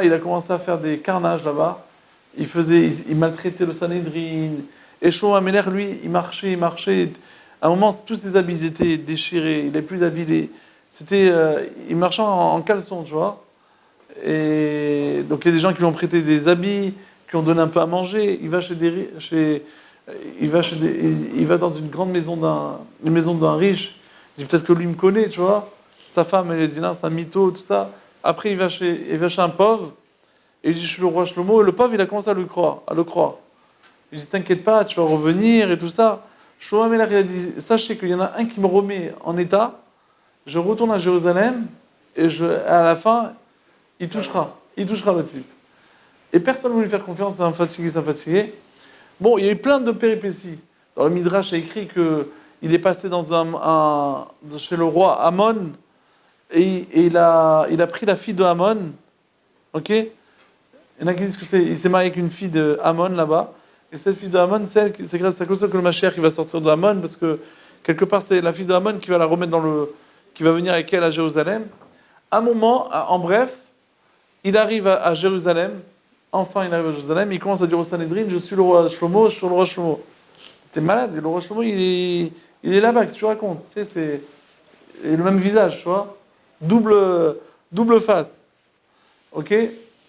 il a commencé à faire des carnages là-bas. Il maltraitait le Sanhédrin. Et Shlomo Ameler, lui, il marchait. À un moment, tous ses habits étaient déchirés. Il n'avait plus d'habits. Il marchait en caleçon, tu vois. Et donc, il y a des gens qui lui ont prêté des habits, qui ont donné un peu à manger. Il va dans une grande maison d'un riche. Il dit, peut-être que lui me connaît, tu vois. Sa femme, elle dit, là, c'est un mytho, tout ça. Après, il va chez un pauvre. Et il dit, je suis le roi Shlomo. Et le pauvre, il a commencé à le croire. Il dit, t'inquiète pas, tu vas revenir et tout ça. Shlomo Ameler, il a dit, sachez qu'il y en a un qui me remet en état. Je retourne à Jérusalem. Et à la fin, il touchera le type. Et personne ne voulait faire confiance, c'est un fatigué. Bon, il y a eu plein de péripéties. Dans le Midrash, il a écrit qu'il est passé chez le roi Amon, et il a pris la fille de Amon. Ok? Il y en a qui disent qu'il s'est marié avec une fille de Amon là-bas. Et cette fille de Amon, c'est grâce à cause que le Mashiach qui va sortir de Amon, parce que quelque part, c'est la fille de Amon qui va la remettre qui va venir avec elle à Jérusalem. À un moment, en bref, il arrive à Jérusalem. Enfin, il arrive à Jérusalem. Il commence à dire au Sanhédrin, je suis le roi Shlomo, je suis le roi Shlomo. T'es malade, le roi Shlomo, il est là-bas, que tu racontes. Tu sais, c'est le même visage, tu vois. Double face. Ok?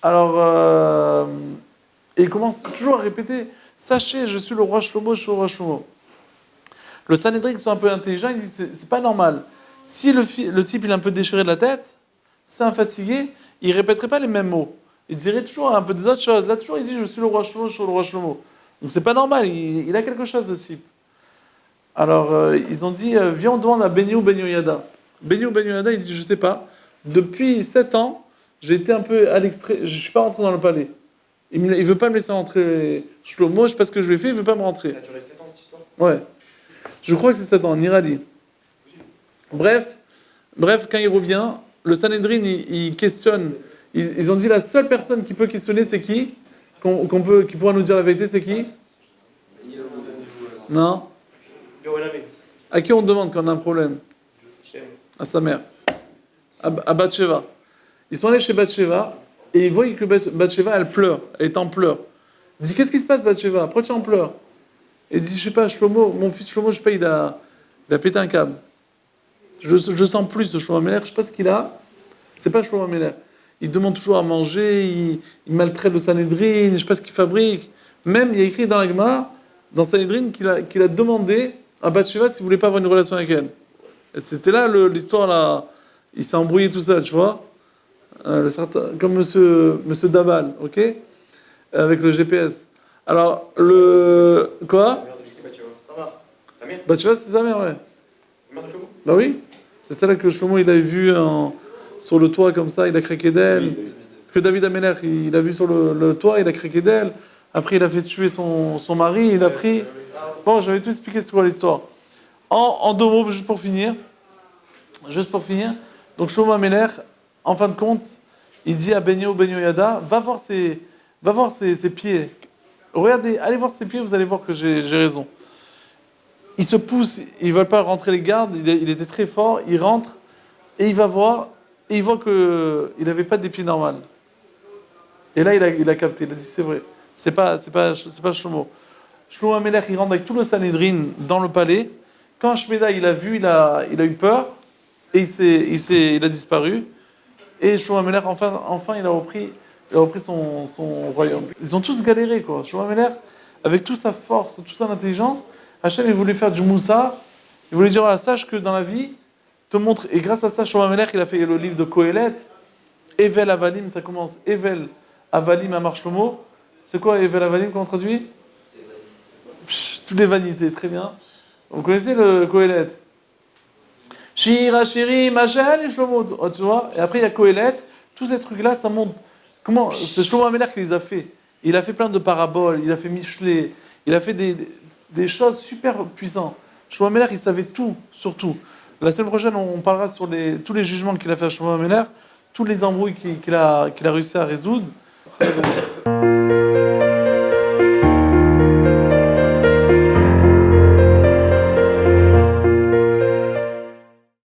Alors, et il commence toujours à répéter, sachez, je suis le roi Shlomo, je suis le roi Shlomo. Le Sanhédrin, qui sont un peu intelligents, il dit, c'est pas normal. Si le type, il est un peu déchiré de la tête, c'est un fatigué, il répéterait pas les mêmes mots. Il dirait toujours un peu des autres choses. Là, toujours, il dit, je suis le roi Shlomo, je suis le roi Shlomo. Donc, c'est pas normal, il a quelque chose de type. Alors, ils ont dit, viens, on demande à Benio Yada. Benio Yada, il dit, je sais pas, depuis 7 ans, j'ai été un peu à l'extrait, je suis pas rentré dans le palais. Il veut pas me laisser rentrer Shlomo, je sais pas ce que je lui ai fait, il veut pas me rentrer. Ça a duré 7 ans cette histoire? Ouais. Je crois que c'est 7 ans, en Irali. Bref, quand il revient, le Sanhédrin, il questionne. Ils ont dit la seule personne qui peut questionner, c'est qui? Qui pourra nous dire la vérité, c'est qui? Non? À qui on demande quand on a un problème? À sa mère. à Bathsheba. Ils sont allés chez Bathsheba et ils voient que Bathsheba, elle pleure, elle est en pleurs. Il dit, qu'est-ce qui se passe, Bathsheba? Pourquoi tu en pleures? Et il dit, je sais pas, Shlomo, mon fils Shlomo, je sais pas, il a pété un câble. Je sens plus de Shlomo Améler, je sais pas ce qu'il a. C'est pas Shlomo Améler. Il demande toujours à manger, il maltraite le Sanhedrin, je sais pas ce qu'il fabrique. Même, il y a écrit dans la Gemara, dans Sanhedrin, qu'il a demandé à Bathsheba s'il voulait pas avoir une relation avec elle. Et c'était là l'histoire, là. Il s'est embrouillé tout ça, tu vois. Comme monsieur Dabal, ok? Avec le GPS. Alors, quoi? Bathsheba, c'est sa mère, ouais. Bah oui. C'est celle que Shlomo, il avait vu sur le toit, comme ça, il a craqué d'elle. Que David Améler, il a vu sur le toit, il a craqué d'elle. Après, il a fait tuer son mari, il a pris... Bon, j'avais tout expliqué c'est quoi l'histoire. En deux mots, juste pour finir. Donc, Shlomo Améler, en fin de compte, il dit à Ben Yehoyada, va voir ses pieds. Regardez, allez voir ses pieds, vous allez voir que j'ai raison. Il se pousse, ils ne veulent pas rentrer les gardes, il était très fort, il rentre, et il va voir, et il voit qu'il n'avait pas des pieds normaux. Et là, il a capté, il a dit, c'est vrai, c'est pas Shlomo. Shlomo Améler, il rentre avec tout le Sanhedrin dans le palais. Quand Shmeda, il a vu, il a eu peur, et il a disparu. Et Shlomo Améler, enfin, il a repris son royaume. Ils ont tous galéré, quoi. Shlomo Améler, avec toute sa force, toute son intelligence, Hachem, il voulait faire du moussa, il voulait dire, sache que dans la vie, te montre, et grâce à ça, Shlomo Améler, il a fait le livre de Kohelet, Evel Avalim, ça commence, Evel Avalim Amar Shlomo. C'est quoi Evel Avalim, comment on traduit? Toutes les vanités, très bien. Vous connaissez le Kohelet? Shira, Shiri, Machal et Shlomo, tu vois? Et après, il y a Kohelet, tous ces trucs-là, ça montre comment, c'est Shlomo Améler qui les a fait. Il a fait plein de paraboles, il a fait Michelet, il a fait des choses super puissantes. Shlomo Améler, il savait tout, surtout. La semaine prochaine, on parlera sur tous les jugements qu'il a fait à Shlomo Améler, tous les embrouilles qu'il a réussi à résoudre.